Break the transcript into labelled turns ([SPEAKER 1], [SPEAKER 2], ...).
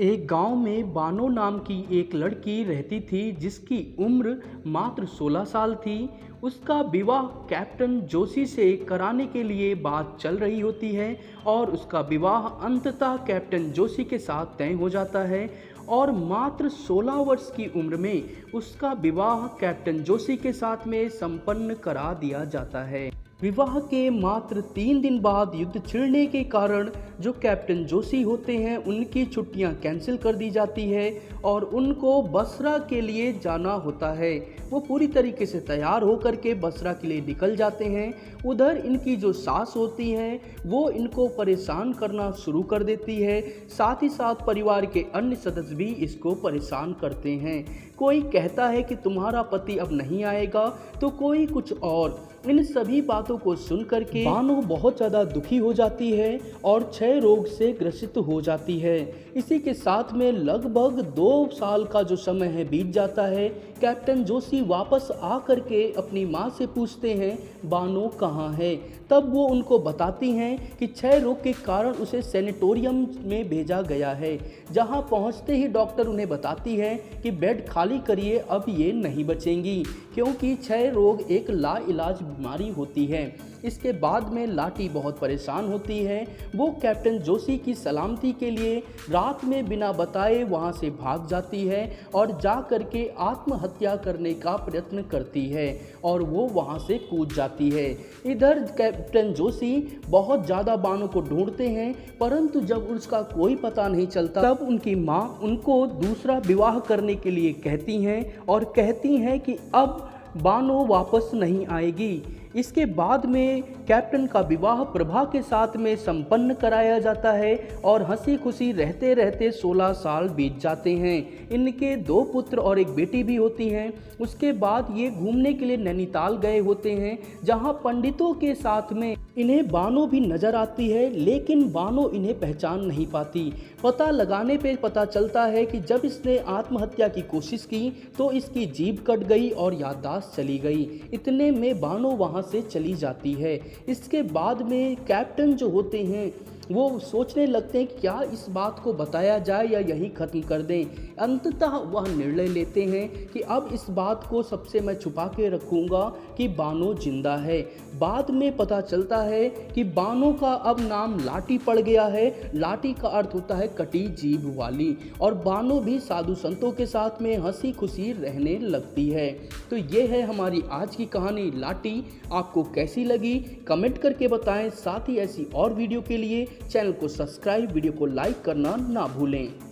[SPEAKER 1] एक गांव में बानो नाम की एक लड़की रहती थी जिसकी उम्र मात्र 16 साल थी। उसका विवाह कैप्टन जोशी से कराने के लिए बात चल रही होती है और उसका विवाह अंततः कैप्टन जोशी के साथ तय हो जाता है और मात्र 16 वर्ष की उम्र में उसका विवाह कैप्टन जोशी के साथ में संपन्न करा दिया जाता है। विवाह के मात्र 3 दिन बाद युद्ध छिड़ने के कारण जो कैप्टन जोशी होते हैं उनकी छुट्टियां कैंसिल कर दी जाती है और उनको बसरा के लिए जाना होता है। वो पूरी तरीके से तैयार होकर के बसरा के लिए निकल जाते हैं। उधर इनकी जो सास होती हैं वो इनको परेशान करना शुरू कर देती है, साथ ही साथ परिवार के अन्य सदस्य भी इसको परेशान करते हैं। कोई कहता है कि तुम्हारा पति अब नहीं आएगा तो कोई कुछ और। इन सभी बातों को सुन करके बानो बहुत ज़्यादा दुखी हो जाती है और क्षय रोग से ग्रसित हो जाती है। इसी के साथ में लगभग 2 साल का जो समय है बीत जाता है। कैप्टन जोशी वापस आ करके अपनी माँ से पूछते हैं बानो कहाँ है। तब वो उनको बताती हैं कि क्षय रोग के कारण उसे सैनिटोरियम में भेजा गया है। जहाँ पहुँचते ही डॉक्टर उन्हें बताती है कि बेड खाली करिए, अब ये नहीं बचेंगी क्योंकि क्षय रोग एक लाइलाज बीमारी होती है। इसके बाद में लाटी बहुत परेशान होती है। वो कैप्टन जोशी की सलामती के लिए रात में बिना बताए वहां से भाग जाती है और जा करके आत्महत्या करने का प्रयत्न करती है और वो वहां से कूद जाती है। इधर कैप्टन जोशी बहुत ज़्यादा बानो को ढूंढते हैं, परंतु जब उसका कोई पता नहीं चलता तब उनकी माँ उनको दूसरा विवाह करने के लिए कहती हैं और कहती हैं कि अब बानो वापस नहीं आएगी। इसके बाद में कैप्टन का विवाह प्रभा के साथ में संपन्न कराया जाता है और हंसी खुशी रहते रहते 16 साल बीत जाते हैं। इनके 2 पुत्र और एक बेटी भी होती हैं। उसके बाद ये घूमने के लिए नैनीताल गए होते हैं जहां पंडितों के साथ में इन्हें बानो भी नजर आती है, लेकिन बानो इन्हें पहचान नहीं पाती। पता लगाने पे पता चलता है कि जब इसने आत्महत्या की कोशिश की तो इसकी जीभ कट गई और याददाश्त चली गई। इतने में बानो वहां से चली जाती है। इसके बाद में कैप्टन जो होते हैं वो सोचने लगते हैं कि क्या इस बात को बताया जाए या यहीं ख़त्म कर दें। अंततः वह निर्णय लेते हैं कि अब इस बात को सबसे मैं छुपा के रखूँगा कि बानो जिंदा है। बाद में पता चलता है कि बानो का अब नाम लाटी पड़ गया है। लाटी का अर्थ होता है कटी जीभ वाली, और बानो भी साधु संतों के साथ में हंसी खुशी रहने लगती है। तो ये है हमारी आज की कहानी लाटी। आपको कैसी लगी कमेंट करके बताएं। साथ ही ऐसी और वीडियो के लिए चैनल को सब्सक्राइब, वीडियो को लाइक करना ना भूलें।